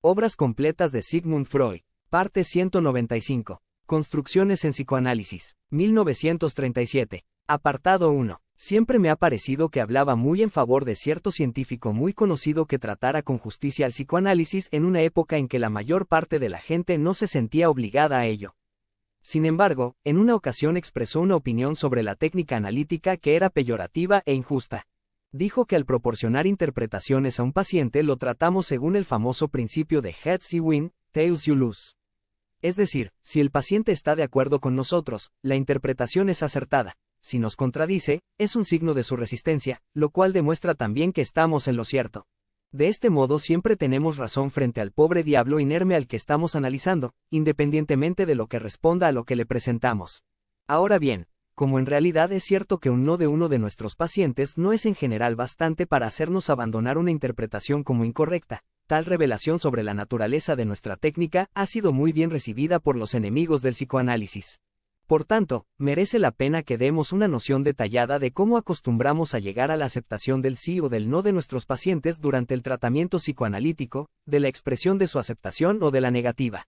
Obras completas de Sigmund Freud. Parte 195. Construcciones en psicoanálisis. 1937. Apartado 1. Siempre me ha parecido que hablaba muy en favor de cierto científico muy conocido que tratara con justicia al psicoanálisis en una época en que la mayor parte de la gente no se sentía obligada a ello. Sin embargo, en una ocasión expresó una opinión sobre la técnica analítica que era peyorativa e injusta. Dijo que al proporcionar interpretaciones a un paciente lo tratamos según el famoso principio de heads you win, tails you lose. Es decir, si el paciente está de acuerdo con nosotros, la interpretación es acertada. Si nos contradice, es un signo de su resistencia, lo cual demuestra también que estamos en lo cierto. De este modo siempre tenemos razón frente al pobre diablo inerme al que estamos analizando, independientemente de lo que responda a lo que le presentamos. Ahora bien, como en realidad es cierto que un no de uno de nuestros pacientes no es en general bastante para hacernos abandonar una interpretación como incorrecta, tal revelación sobre la naturaleza de nuestra técnica ha sido muy bien recibida por los enemigos del psicoanálisis. Por tanto, merece la pena que demos una noción detallada de cómo acostumbramos a llegar a la aceptación del sí o del no de nuestros pacientes durante el tratamiento psicoanalítico, de la expresión de su aceptación o de la negativa.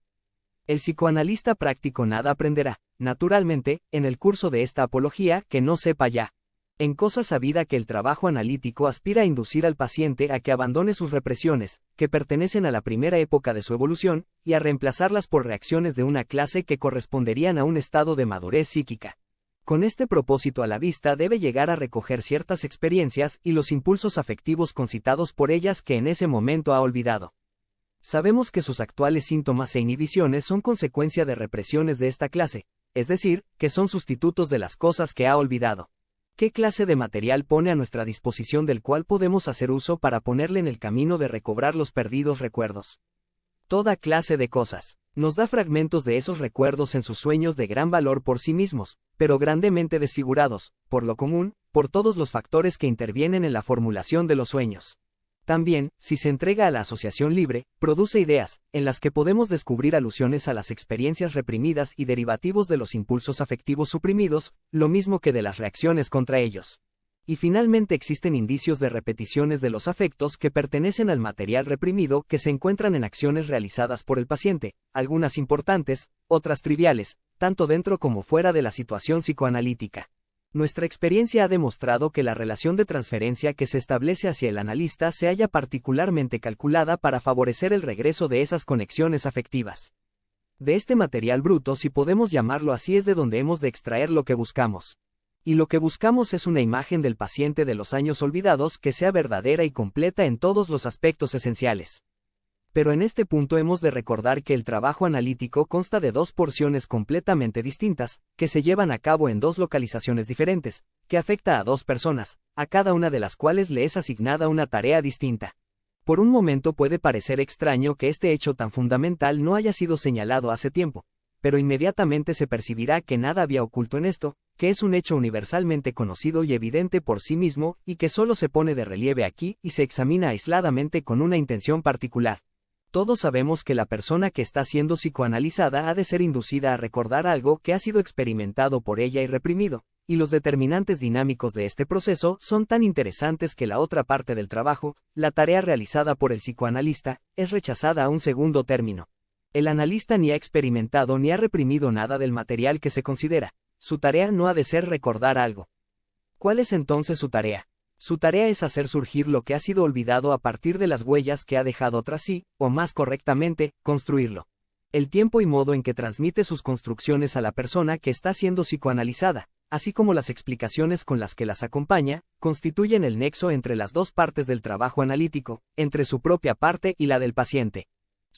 El psicoanalista práctico nada aprenderá, naturalmente, en el curso de esta apología que no sepa ya. En cosa sabida que el trabajo analítico aspira a inducir al paciente a que abandone sus represiones, que pertenecen a la primera época de su evolución, y a reemplazarlas por reacciones de una clase que corresponderían a un estado de madurez psíquica. Con este propósito a la vista debe llegar a recoger ciertas experiencias y los impulsos afectivos concitados por ellas que en ese momento ha olvidado. Sabemos que sus actuales síntomas e inhibiciones son consecuencia de represiones de esta clase, es decir, que son sustitutos de las cosas que ha olvidado. ¿Qué clase de material pone a nuestra disposición del cual podemos hacer uso para ponerle en el camino de recobrar los perdidos recuerdos? Toda clase de cosas. Nos da fragmentos de esos recuerdos en sus sueños de gran valor por sí mismos, pero grandemente desfigurados, por lo común, por todos los factores que intervienen en la formulación de los sueños. También, si se entrega a la asociación libre, produce ideas, en las que podemos descubrir alusiones a las experiencias reprimidas y derivativos de los impulsos afectivos suprimidos, lo mismo que de las reacciones contra ellos. Y finalmente existen indicios de repeticiones de los afectos que pertenecen al material reprimido que se encuentran en acciones realizadas por el paciente, algunas importantes, otras triviales, tanto dentro como fuera de la situación psicoanalítica. Nuestra experiencia ha demostrado que la relación de transferencia que se establece hacia el analista se halla particularmente calculada para favorecer el regreso de esas conexiones afectivas. De este material bruto, si podemos llamarlo así, es de donde hemos de extraer lo que buscamos. Y lo que buscamos es una imagen del paciente de los años olvidados que sea verdadera y completa en todos los aspectos esenciales. Pero en este punto hemos de recordar que el trabajo analítico consta de dos porciones completamente distintas, que se llevan a cabo en dos localizaciones diferentes, que afecta a dos personas, a cada una de las cuales le es asignada una tarea distinta. Por un momento puede parecer extraño que este hecho tan fundamental no haya sido señalado hace tiempo, pero inmediatamente se percibirá que nada había oculto en esto, que es un hecho universalmente conocido y evidente por sí mismo, y que solo se pone de relieve aquí y se examina aisladamente con una intención particular. Todos sabemos que la persona que está siendo psicoanalizada ha de ser inducida a recordar algo que ha sido experimentado por ella y reprimido, y los determinantes dinámicos de este proceso son tan interesantes que la otra parte del trabajo, la tarea realizada por el psicoanalista, es rechazada a un segundo término. El analista ni ha experimentado ni ha reprimido nada del material que se considera. Su tarea no ha de ser recordar algo. ¿Cuál es entonces su tarea? Su tarea es hacer surgir lo que ha sido olvidado a partir de las huellas que ha dejado tras sí, o más correctamente, construirlo. El tiempo y modo en que transmite sus construcciones a la persona que está siendo psicoanalizada, así como las explicaciones con las que las acompaña, constituyen el nexo entre las dos partes del trabajo analítico, entre su propia parte y la del paciente.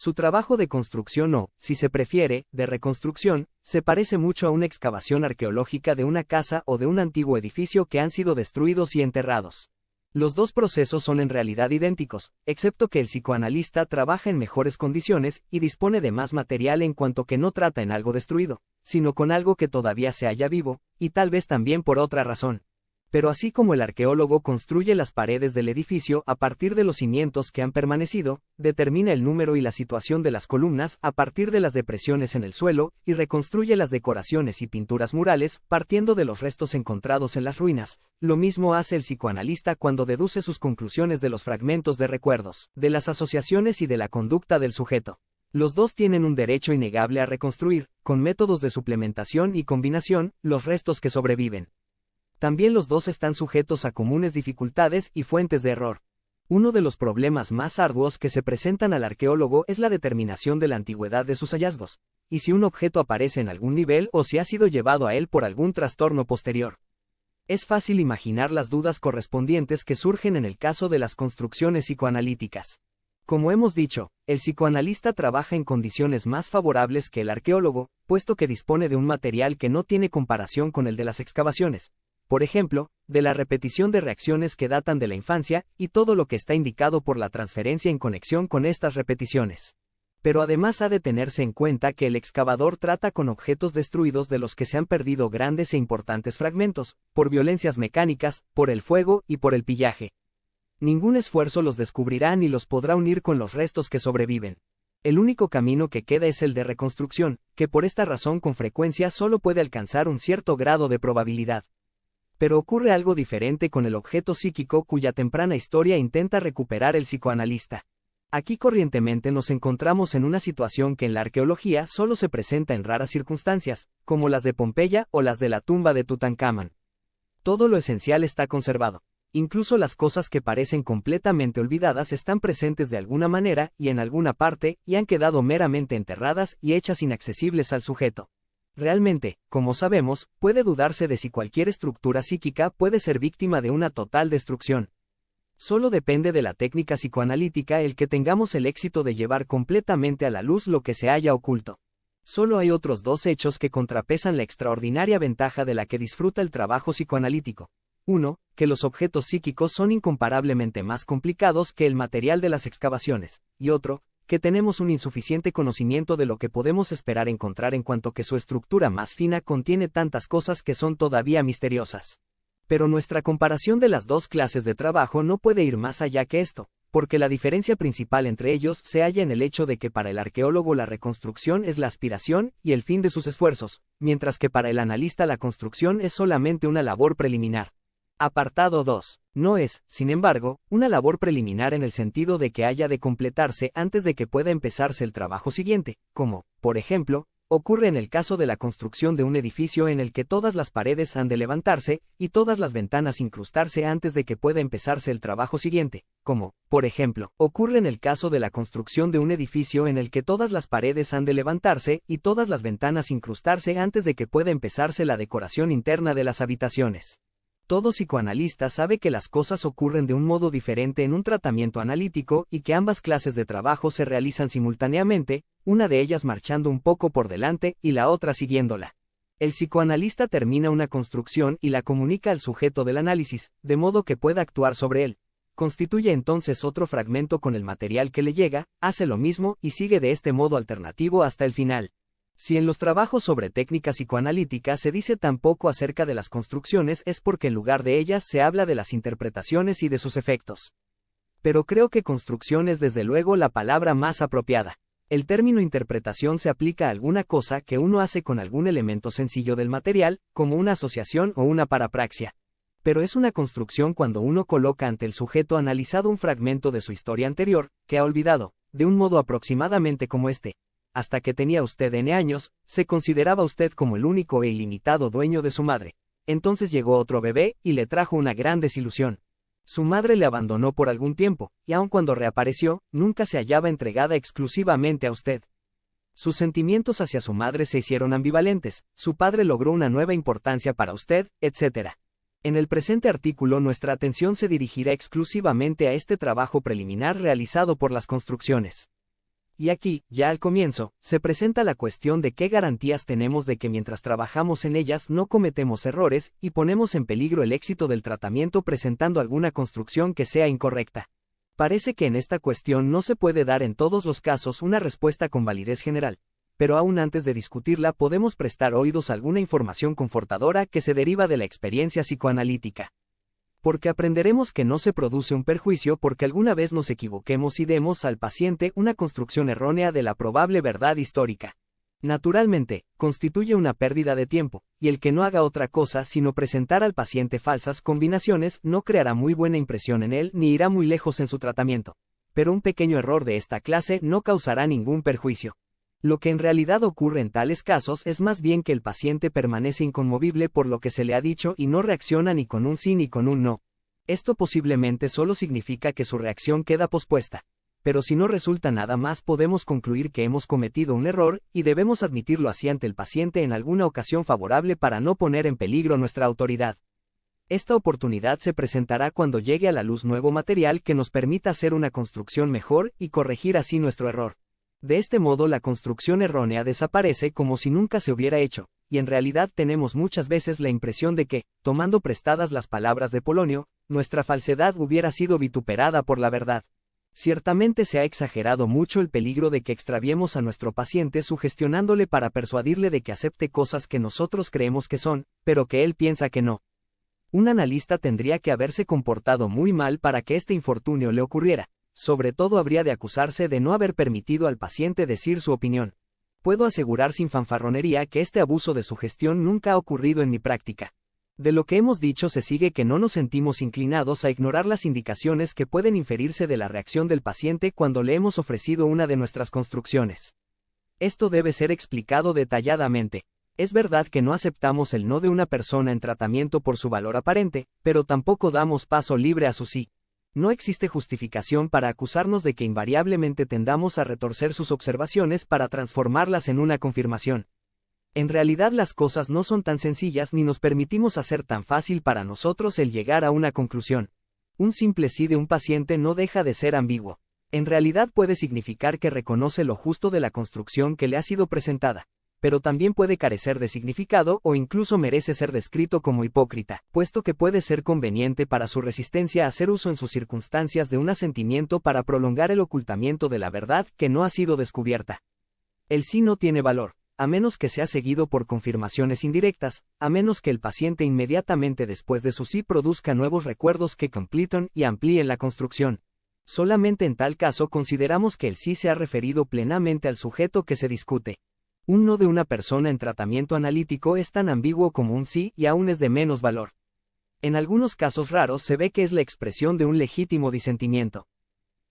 Su trabajo de construcción o, si se prefiere, de reconstrucción, se parece mucho a una excavación arqueológica de una casa o de un antiguo edificio que han sido destruidos y enterrados. Los dos procesos son en realidad idénticos, excepto que el psicoanalista trabaja en mejores condiciones y dispone de más material en cuanto que no trata en algo destruido, sino con algo que todavía se halla vivo, y tal vez también por otra razón. Pero así como el arqueólogo construye las paredes del edificio a partir de los cimientos que han permanecido, determina el número y la situación de las columnas a partir de las depresiones en el suelo, y reconstruye las decoraciones y pinturas murales partiendo de los restos encontrados en las ruinas, lo mismo hace el psicoanalista cuando deduce sus conclusiones de los fragmentos de recuerdos, de las asociaciones y de la conducta del sujeto. Los dos tienen un derecho innegable a reconstruir, con métodos de suplementación y combinación, los restos que sobreviven. También los dos están sujetos a comunes dificultades y fuentes de error. Uno de los problemas más arduos que se presentan al arqueólogo es la determinación de la antigüedad de sus hallazgos, y si un objeto aparece en algún nivel o si ha sido llevado a él por algún trastorno posterior. Es fácil imaginar las dudas correspondientes que surgen en el caso de las construcciones psicoanalíticas. Como hemos dicho, el psicoanalista trabaja en condiciones más favorables que el arqueólogo, puesto que dispone de un material que no tiene comparación con el de las excavaciones. Por ejemplo, de la repetición de reacciones que datan de la infancia y todo lo que está indicado por la transferencia en conexión con estas repeticiones. Pero además ha de tenerse en cuenta que el excavador trata con objetos destruidos de los que se han perdido grandes e importantes fragmentos, por violencias mecánicas, por el fuego y por el pillaje. Ningún esfuerzo los descubrirá ni los podrá unir con los restos que sobreviven. El único camino que queda es el de reconstrucción, que por esta razón con frecuencia solo puede alcanzar un cierto grado de probabilidad. Pero ocurre algo diferente con el objeto psíquico cuya temprana historia intenta recuperar el psicoanalista. Aquí corrientemente nos encontramos en una situación que en la arqueología solo se presenta en raras circunstancias, como las de Pompeya o las de la tumba de Tutankamón. Todo lo esencial está conservado. Incluso las cosas que parecen completamente olvidadas están presentes de alguna manera y en alguna parte, y han quedado meramente enterradas y hechas inaccesibles al sujeto. Realmente, como sabemos, puede dudarse de si cualquier estructura psíquica puede ser víctima de una total destrucción. Solo depende de la técnica psicoanalítica el que tengamos el éxito de llevar completamente a la luz lo que se haya oculto. Solo hay otros dos hechos que contrapesan la extraordinaria ventaja de la que disfruta el trabajo psicoanalítico. Uno, que los objetos psíquicos son incomparablemente más complicados que el material de las excavaciones, y otro, que tenemos un insuficiente conocimiento de lo que podemos esperar encontrar en cuanto que su estructura más fina contiene tantas cosas que son todavía misteriosas. Pero nuestra comparación de las dos clases de trabajo no puede ir más allá que esto, porque la diferencia principal entre ellos se halla en el hecho de que para el arqueólogo la reconstrucción es la aspiración y el fin de sus esfuerzos, mientras que para el analista la construcción es solamente una labor preliminar. Apartado 2. No es, sin embargo, una labor preliminar en el sentido de que haya de completarse antes de que pueda empezarse el trabajo siguiente, como, por ejemplo, ocurre en el caso de la construcción de un edificio en el que todas las paredes han de levantarse y todas las ventanas incrustarse antes de que pueda empezarse el trabajo siguiente, como, por ejemplo, ocurre en el caso de la construcción de un edificio en el que todas las paredes han de levantarse y todas las ventanas incrustarse antes de que pueda empezarse la decoración interna de las habitaciones. Todo psicoanalista sabe que las cosas ocurren de un modo diferente en un tratamiento analítico y que ambas clases de trabajo se realizan simultáneamente, una de ellas marchando un poco por delante y la otra siguiéndola. El psicoanalista termina una construcción y la comunica al sujeto del análisis, de modo que pueda actuar sobre él. Constituye entonces otro fragmento con el material que le llega, hace lo mismo y sigue de este modo alternativo hasta el final. Si en los trabajos sobre técnica psicoanalítica se dice tan poco acerca de las construcciones es porque en lugar de ellas se habla de las interpretaciones y de sus efectos. Pero creo que construcción es desde luego la palabra más apropiada. El término interpretación se aplica a alguna cosa que uno hace con algún elemento sencillo del material, como una asociación o una parapraxia. Pero es una construcción cuando uno coloca ante el sujeto analizado un fragmento de su historia anterior, que ha olvidado, de un modo aproximadamente como este. Hasta que tenía usted N años, se consideraba usted como el único e ilimitado dueño de su madre. Entonces llegó otro bebé y le trajo una gran desilusión. Su madre le abandonó por algún tiempo, y aun cuando reapareció, nunca se hallaba entregada exclusivamente a usted. Sus sentimientos hacia su madre se hicieron ambivalentes, su padre logró una nueva importancia para usted, etc. En el presente artículo nuestra atención se dirigirá exclusivamente a este trabajo preliminar realizado por las construcciones. Y aquí, ya al comienzo, se presenta la cuestión de qué garantías tenemos de que mientras trabajamos en ellas no cometemos errores y ponemos en peligro el éxito del tratamiento presentando alguna construcción que sea incorrecta. Parece que en esta cuestión no se puede dar en todos los casos una respuesta con validez general, pero aún antes de discutirla podemos prestar oídos a alguna información confortadora que se deriva de la experiencia psicoanalítica. Porque aprenderemos que no se produce un perjuicio porque alguna vez nos equivoquemos y demos al paciente una construcción errónea de la probable verdad histórica. Naturalmente, constituye una pérdida de tiempo, y el que no haga otra cosa sino presentar al paciente falsas combinaciones no creará muy buena impresión en él ni irá muy lejos en su tratamiento. Pero un pequeño error de esta clase no causará ningún perjuicio. Lo que en realidad ocurre en tales casos es más bien que el paciente permanece inconmovible por lo que se le ha dicho y no reacciona ni con un sí ni con un no. Esto posiblemente solo significa que su reacción queda pospuesta. Pero si no resulta nada más podemos concluir que hemos cometido un error, y debemos admitirlo así ante el paciente en alguna ocasión favorable para no poner en peligro nuestra autoridad. Esta oportunidad se presentará cuando llegue a la luz nuevo material que nos permita hacer una construcción mejor y corregir así nuestro error. De este modo la construcción errónea desaparece como si nunca se hubiera hecho, y en realidad tenemos muchas veces la impresión de que, tomando prestadas las palabras de Polonio, nuestra falsedad hubiera sido vituperada por la verdad. Ciertamente se ha exagerado mucho el peligro de que extraviemos a nuestro paciente sugestionándole para persuadirle de que acepte cosas que nosotros creemos que son, pero que él piensa que no. Un analista tendría que haberse comportado muy mal para que este infortunio le ocurriera. Sobre todo habría de acusarse de no haber permitido al paciente decir su opinión. Puedo asegurar sin fanfarronería que este abuso de sugestión nunca ha ocurrido en mi práctica. De lo que hemos dicho se sigue que no nos sentimos inclinados a ignorar las indicaciones que pueden inferirse de la reacción del paciente cuando le hemos ofrecido una de nuestras construcciones. Esto debe ser explicado detalladamente. Es verdad que no aceptamos el no de una persona en tratamiento por su valor aparente, pero tampoco damos paso libre a su sí. No existe justificación para acusarnos de que invariablemente tendamos a retorcer sus observaciones para transformarlas en una confirmación. En realidad las cosas no son tan sencillas ni nos permitimos hacer tan fácil para nosotros el llegar a una conclusión. Un simple sí de un paciente no deja de ser ambiguo. En realidad puede significar que reconoce lo justo de la construcción que le ha sido presentada, pero también puede carecer de significado o incluso merece ser descrito como hipócrita, puesto que puede ser conveniente para su resistencia a hacer uso en sus circunstancias de un asentimiento para prolongar el ocultamiento de la verdad que no ha sido descubierta. El sí no tiene valor, a menos que sea seguido por confirmaciones indirectas, a menos que el paciente inmediatamente después de su sí produzca nuevos recuerdos que completan y amplíen la construcción. Solamente en tal caso consideramos que el sí se ha referido plenamente al sujeto que se discute. Un no de una persona en tratamiento analítico es tan ambiguo como un sí y aún es de menos valor. En algunos casos raros se ve que es la expresión de un legítimo disentimiento.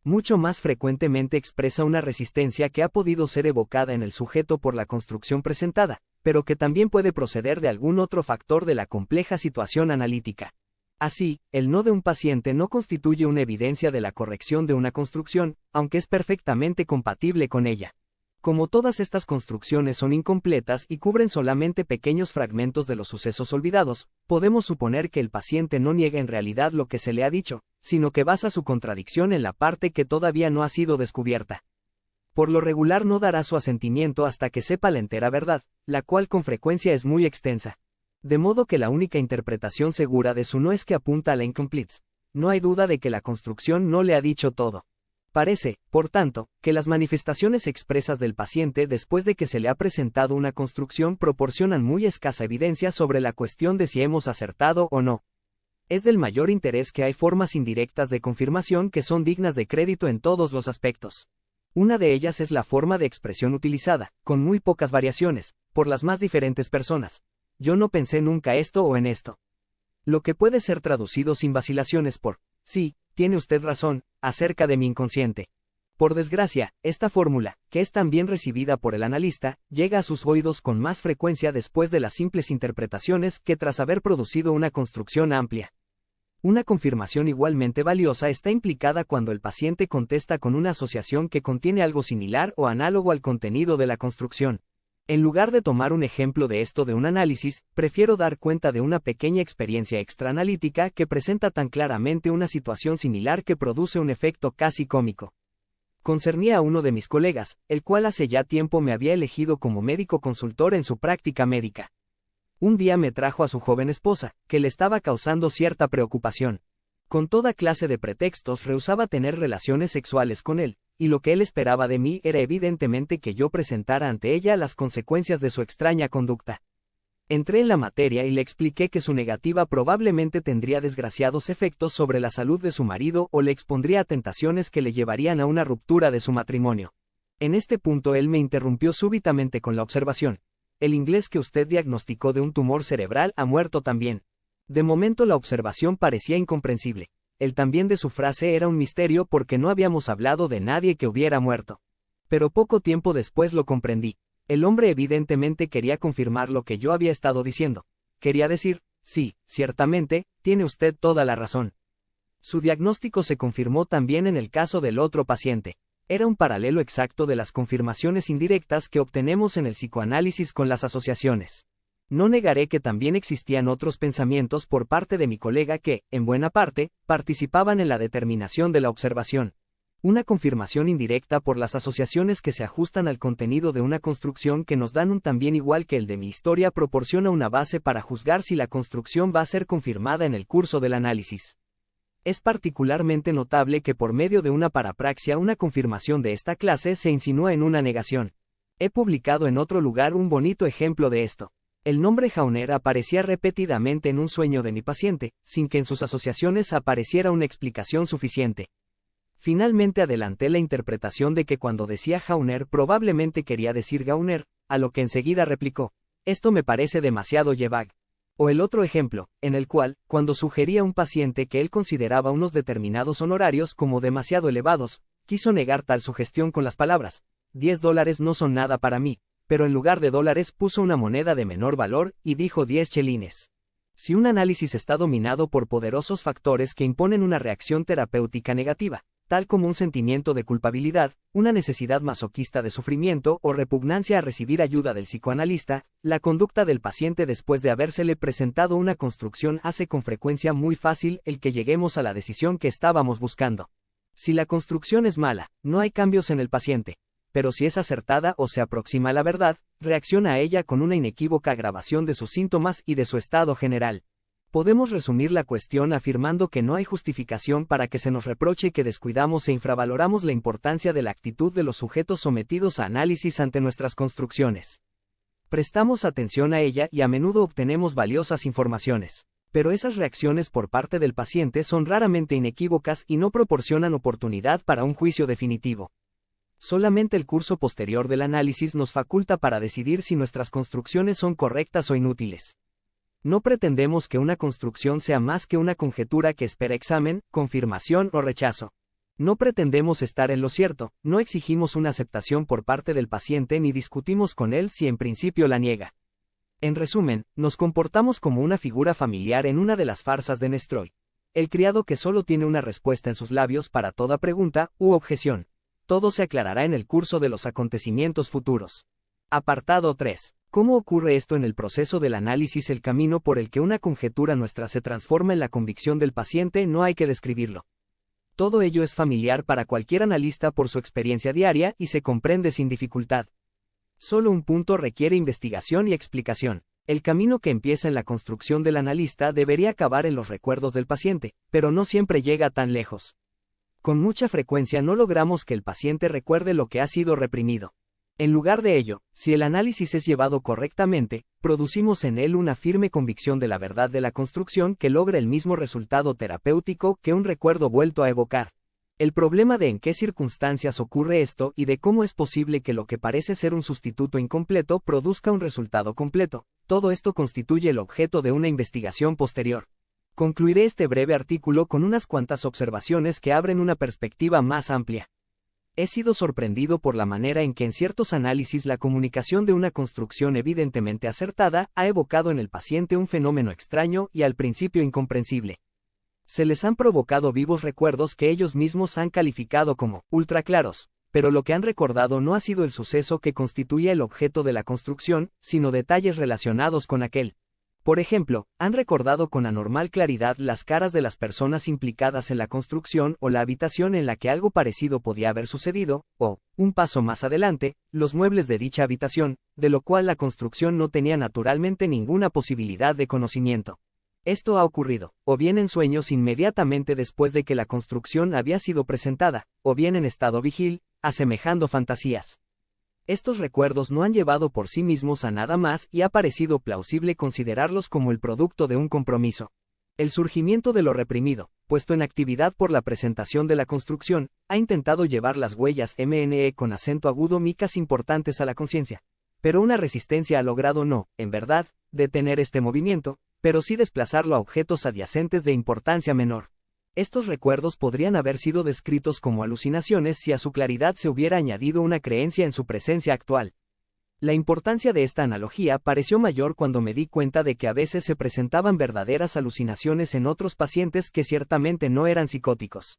Mucho más frecuentemente expresa una resistencia que ha podido ser evocada en el sujeto por la construcción presentada, pero que también puede proceder de algún otro factor de la compleja situación analítica. Así, el no de un paciente no constituye una evidencia de la corrección de una construcción, aunque es perfectamente compatible con ella. Como todas estas construcciones son incompletas y cubren solamente pequeños fragmentos de los sucesos olvidados, podemos suponer que el paciente no niega en realidad lo que se le ha dicho, sino que basa su contradicción en la parte que todavía no ha sido descubierta. Por lo regular no dará su asentimiento hasta que sepa la entera verdad, la cual con frecuencia es muy extensa. De modo que la única interpretación segura de su no es que apunta a la incompletes. No hay duda de que la construcción no le ha dicho todo. Parece, por tanto, que las manifestaciones expresas del paciente después de que se le ha presentado una construcción proporcionan muy escasa evidencia sobre la cuestión de si hemos acertado o no. Es del mayor interés que hay formas indirectas de confirmación que son dignas de crédito en todos los aspectos. Una de ellas es la forma de expresión utilizada, con muy pocas variaciones, por las más diferentes personas. Yo no pensé nunca esto o en esto. Lo que puede ser traducido sin vacilaciones por, sí, tiene usted razón, acerca de mi inconsciente. Por desgracia, esta fórmula, que es tan bien recibida por el analista, llega a sus oídos con más frecuencia después de las simples interpretaciones que tras haber producido una construcción amplia. Una confirmación igualmente valiosa está implicada cuando el paciente contesta con una asociación que contiene algo similar o análogo al contenido de la construcción. En lugar de tomar un ejemplo de esto de un análisis, prefiero dar cuenta de una pequeña experiencia extraanalítica que presenta tan claramente una situación similar que produce un efecto casi cómico. Concernía a uno de mis colegas, el cual hace ya tiempo me había elegido como médico consultor en su práctica médica. Un día me trajo a su joven esposa, que le estaba causando cierta preocupación. Con toda clase de pretextos rehusaba tener relaciones sexuales con él, y lo que él esperaba de mí era evidentemente que yo presentara ante ella las consecuencias de su extraña conducta. Entré en la materia y le expliqué que su negativa probablemente tendría desgraciados efectos sobre la salud de su marido o le expondría a tentaciones que le llevarían a una ruptura de su matrimonio. En este punto él me interrumpió súbitamente con la observación: el inglés que usted diagnosticó de un tumor cerebral ha muerto también. De momento la observación parecía incomprensible. El también de su frase era un misterio porque no habíamos hablado de nadie que hubiera muerto. Pero poco tiempo después lo comprendí. El hombre evidentemente quería confirmar lo que yo había estado diciendo. Quería decir: sí, ciertamente, tiene usted toda la razón. Su diagnóstico se confirmó también en el caso del otro paciente. Era un paralelo exacto de las confirmaciones indirectas que obtenemos en el psicoanálisis con las asociaciones. No negaré que también existían otros pensamientos por parte de mi colega que, en buena parte, participaban en la determinación de la observación. Una confirmación indirecta por las asociaciones que se ajustan al contenido de una construcción que nos dan un también igual que el de mi historia proporciona una base para juzgar si la construcción va a ser confirmada en el curso del análisis. Es particularmente notable que por medio de una parapraxia una confirmación de esta clase se insinúa en una negación. He publicado en otro lugar un bonito ejemplo de esto. El nombre Jauner aparecía repetidamente en un sueño de mi paciente, sin que en sus asociaciones apareciera una explicación suficiente. Finalmente adelanté la interpretación de que cuando decía Jauner probablemente quería decir Gauner, a lo que enseguida replicó: esto me parece demasiado vague. O el otro ejemplo, en el cual, cuando sugería a un paciente que él consideraba unos determinados honorarios como demasiado elevados, quiso negar tal sugestión con las palabras: $10 no son nada para mí, pero en lugar de dólares puso una moneda de menor valor y dijo 10 chelines. Si un análisis está dominado por poderosos factores que imponen una reacción terapéutica negativa, tal como un sentimiento de culpabilidad, una necesidad masoquista de sufrimiento o repugnancia a recibir ayuda del psicoanalista, la conducta del paciente después de habérsele presentado una construcción hace con frecuencia muy fácil el que lleguemos a la decisión que estábamos buscando. Si la construcción es mala, no hay cambios en el paciente, pero si es acertada o se aproxima a la verdad, reacciona a ella con una inequívoca agravación de sus síntomas y de su estado general. Podemos resumir la cuestión afirmando que no hay justificación para que se nos reproche que descuidamos e infravaloramos la importancia de la actitud de los sujetos sometidos a análisis ante nuestras construcciones. Prestamos atención a ella y a menudo obtenemos valiosas informaciones, pero esas reacciones por parte del paciente son raramente inequívocas y no proporcionan oportunidad para un juicio definitivo. Solamente el curso posterior del análisis nos faculta para decidir si nuestras construcciones son correctas o inútiles. No pretendemos que una construcción sea más que una conjetura que espera examen, confirmación o rechazo. No pretendemos estar en lo cierto, no exigimos una aceptación por parte del paciente ni discutimos con él si en principio la niega. En resumen, nos comportamos como una figura familiar en una de las farsas de Nestroy. El criado que solo tiene una respuesta en sus labios para toda pregunta u objeción. Todo se aclarará en el curso de los acontecimientos futuros. Apartado 3. ¿Cómo ocurre esto en el proceso del análisis? El camino por el que una conjetura nuestra se transforma en la convicción del paciente no hay que describirlo. Todo ello es familiar para cualquier analista por su experiencia diaria y se comprende sin dificultad. Solo un punto requiere investigación y explicación. El camino que empieza en la construcción del analista debería acabar en los recuerdos del paciente, pero no siempre llega tan lejos. Con mucha frecuencia no logramos que el paciente recuerde lo que ha sido reprimido. En lugar de ello, si el análisis es llevado correctamente, producimos en él una firme convicción de la verdad de la construcción que logra el mismo resultado terapéutico que un recuerdo vuelto a evocar. El problema de en qué circunstancias ocurre esto y de cómo es posible que lo que parece ser un sustituto incompleto produzca un resultado completo, todo esto constituye el objeto de una investigación posterior. Concluiré este breve artículo con unas cuantas observaciones que abren una perspectiva más amplia. He sido sorprendido por la manera en que en ciertos análisis la comunicación de una construcción evidentemente acertada ha evocado en el paciente un fenómeno extraño y al principio incomprensible. Se les han provocado vivos recuerdos que ellos mismos han calificado como ultraclaros, pero lo que han recordado no ha sido el suceso que constituía el objeto de la construcción, sino detalles relacionados con aquel. Por ejemplo, han recordado con anormal claridad las caras de las personas implicadas en la construcción o la habitación en la que algo parecido podía haber sucedido, o, un paso más adelante, los muebles de dicha habitación, de lo cual la construcción no tenía naturalmente ninguna posibilidad de conocimiento. Esto ha ocurrido, o bien en sueños inmediatamente después de que la construcción había sido presentada, o bien en estado vigil, asemejando fantasías. Estos recuerdos no han llevado por sí mismos a nada más y ha parecido plausible considerarlos como el producto de un compromiso. El surgimiento de lo reprimido, puesto en actividad por la presentación de la construcción, ha intentado llevar las huellas MNE con acento agudo micas importantes a la conciencia. Pero una resistencia ha logrado no, en verdad, detener este movimiento, pero sí desplazarlo a objetos adyacentes de importancia menor. Estos recuerdos podrían haber sido descritos como alucinaciones si a su claridad se hubiera añadido una creencia en su presencia actual. La importancia de esta analogía pareció mayor cuando me di cuenta de que a veces se presentaban verdaderas alucinaciones en otros pacientes que ciertamente no eran psicóticos.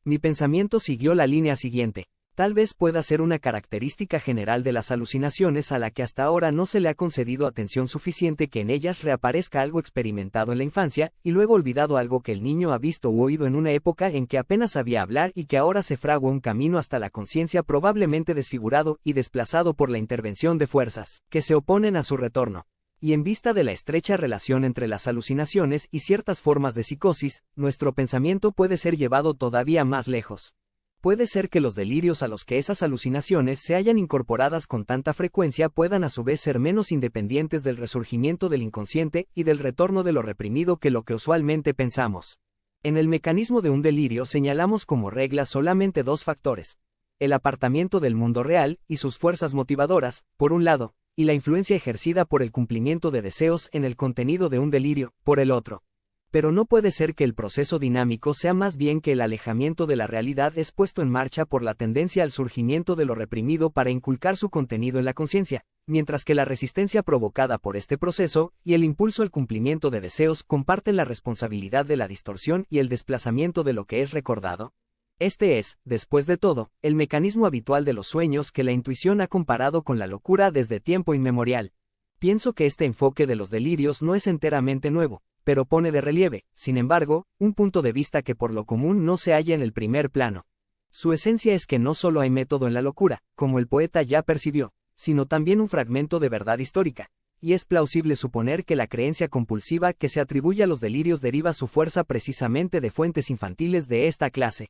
Mi pensamiento siguió la línea siguiente. Tal vez pueda ser una característica general de las alucinaciones a la que hasta ahora no se le ha concedido atención suficiente que en ellas reaparezca algo experimentado en la infancia, y luego olvidado algo que el niño ha visto u oído en una época en que apenas sabía hablar y que ahora se fragua un camino hasta la conciencia probablemente desfigurado y desplazado por la intervención de fuerzas que se oponen a su retorno. Y en vista de la estrecha relación entre las alucinaciones y ciertas formas de psicosis, nuestro pensamiento puede ser llevado todavía más lejos. Puede ser que los delirios a los que esas alucinaciones se hayan incorporadas con tanta frecuencia puedan a su vez ser menos independientes del resurgimiento del inconsciente y del retorno de lo reprimido que lo que usualmente pensamos. En el mecanismo de un delirio señalamos como regla solamente dos factores: el apartamiento del mundo real y sus fuerzas motivadoras, por un lado, y la influencia ejercida por el cumplimiento de deseos en el contenido de un delirio, por el otro. Pero no puede ser que el proceso dinámico sea más bien que el alejamiento de la realidad es puesto en marcha por la tendencia al surgimiento de lo reprimido para inculcar su contenido en la conciencia, mientras que la resistencia provocada por este proceso y el impulso al cumplimiento de deseos comparten la responsabilidad de la distorsión y el desplazamiento de lo que es recordado. Este es, después de todo, el mecanismo habitual de los sueños que la intuición ha comparado con la locura desde tiempo inmemorial. Pienso que este enfoque de los delirios no es enteramente nuevo, pero pone de relieve, sin embargo, un punto de vista que por lo común no se halla en el primer plano. Su esencia es que no solo hay método en la locura, como el poeta ya percibió, sino también un fragmento de verdad histórica, y es plausible suponer que la creencia compulsiva que se atribuye a los delirios deriva su fuerza precisamente de fuentes infantiles de esta clase.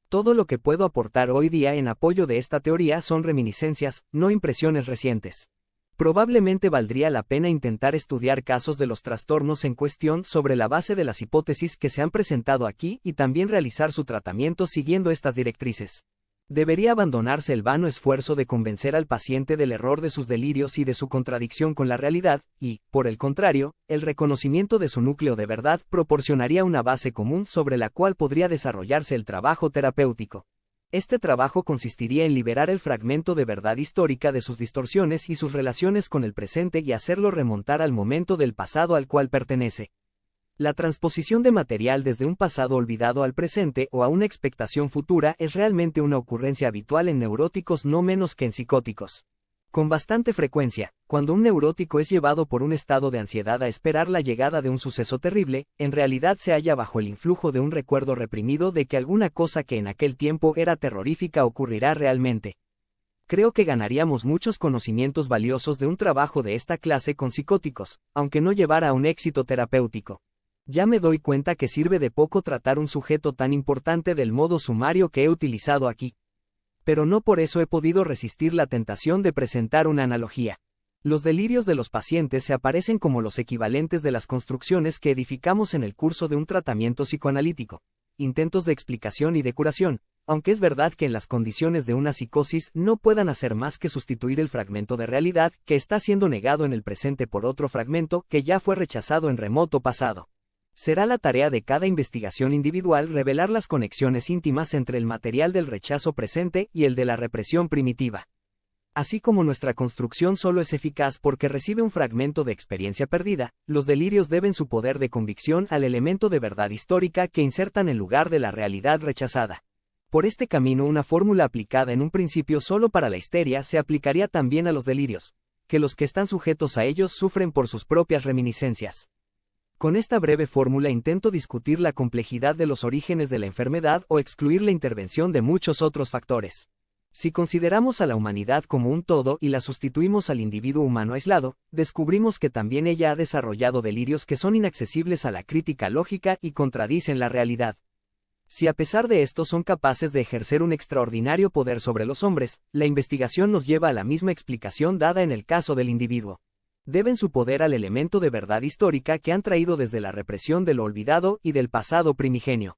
Todo lo que puedo aportar hoy día en apoyo de esta teoría son reminiscencias, no impresiones recientes. Probablemente valdría la pena intentar estudiar casos de los trastornos en cuestión sobre la base de las hipótesis que se han presentado aquí y también realizar su tratamiento siguiendo estas directrices. Debería abandonarse el vano esfuerzo de convencer al paciente del error de sus delirios y de su contradicción con la realidad, y, por el contrario, el reconocimiento de su núcleo de verdad proporcionaría una base común sobre la cual podría desarrollarse el trabajo terapéutico. Este trabajo consistiría en liberar el fragmento de verdad histórica de sus distorsiones y sus relaciones con el presente y hacerlo remontar al momento del pasado al cual pertenece. La transposición de material desde un pasado olvidado al presente o a una expectación futura es realmente una ocurrencia habitual en neuróticos no menos que en psicóticos. Con bastante frecuencia, cuando un neurótico es llevado por un estado de ansiedad a esperar la llegada de un suceso terrible, en realidad se halla bajo el influjo de un recuerdo reprimido de que alguna cosa que en aquel tiempo era terrorífica ocurrirá realmente. Creo que ganaríamos muchos conocimientos valiosos de un trabajo de esta clase con psicóticos, aunque no llevara a un éxito terapéutico. Ya me doy cuenta que sirve de poco tratar un sujeto tan importante del modo sumario que he utilizado aquí. Pero no por eso he podido resistir la tentación de presentar una analogía. Los delirios de los pacientes se aparecen como los equivalentes de las construcciones que edificamos en el curso de un tratamiento psicoanalítico, intentos de explicación y de curación, aunque es verdad que en las condiciones de una psicosis no puedan hacer más que sustituir el fragmento de realidad que está siendo negado en el presente por otro fragmento que ya fue rechazado en remoto pasado. Será la tarea de cada investigación individual revelar las conexiones íntimas entre el material del rechazo presente y el de la represión primitiva. Así como nuestra construcción solo es eficaz porque recibe un fragmento de experiencia perdida, los delirios deben su poder de convicción al elemento de verdad histórica que insertan en lugar de la realidad rechazada. Por este camino una fórmula aplicada en un principio solo para la histeria se aplicaría también a los delirios, que los que están sujetos a ellos sufren por sus propias reminiscencias. Con esta breve fórmula intento discutir la complejidad de los orígenes de la enfermedad o excluir la intervención de muchos otros factores. Si consideramos a la humanidad como un todo y la sustituimos al individuo humano aislado, descubrimos que también ella ha desarrollado delirios que son inaccesibles a la crítica lógica y contradicen la realidad. Si a pesar de esto son capaces de ejercer un extraordinario poder sobre los hombres, la investigación nos lleva a la misma explicación dada en el caso del individuo. Deben su poder al elemento de verdad histórica que han traído desde la represión de lo olvidado y del pasado primigenio.